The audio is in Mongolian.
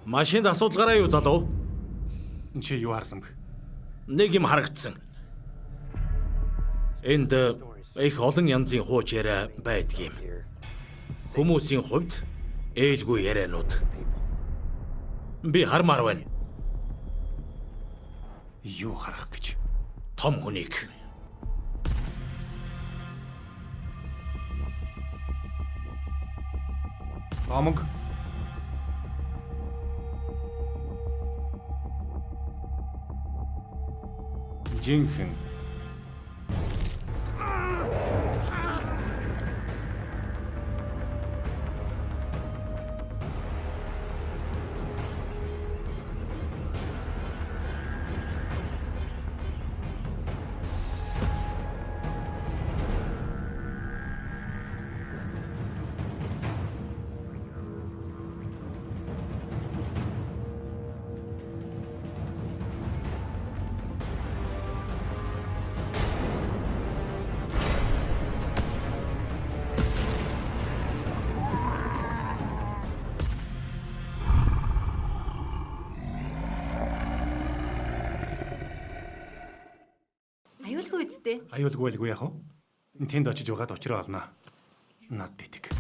Машинд асуудалгаараа юу залуу? Чи юу харсан бэ? Нэг юм харагдсан. Энд их олон янзын хууч яриа байдгийм. Хүмүүсийн хувьд ээлгүй ярианууд. Би хармаар байна. Юу харах гэж? Том хүнийг. Омог. Жинхэнэ. Аюулгүй үсттэй. Аюулгүй байлгүй яах вэ? Тэнд очиж угаад очроо олно. Над дитэг.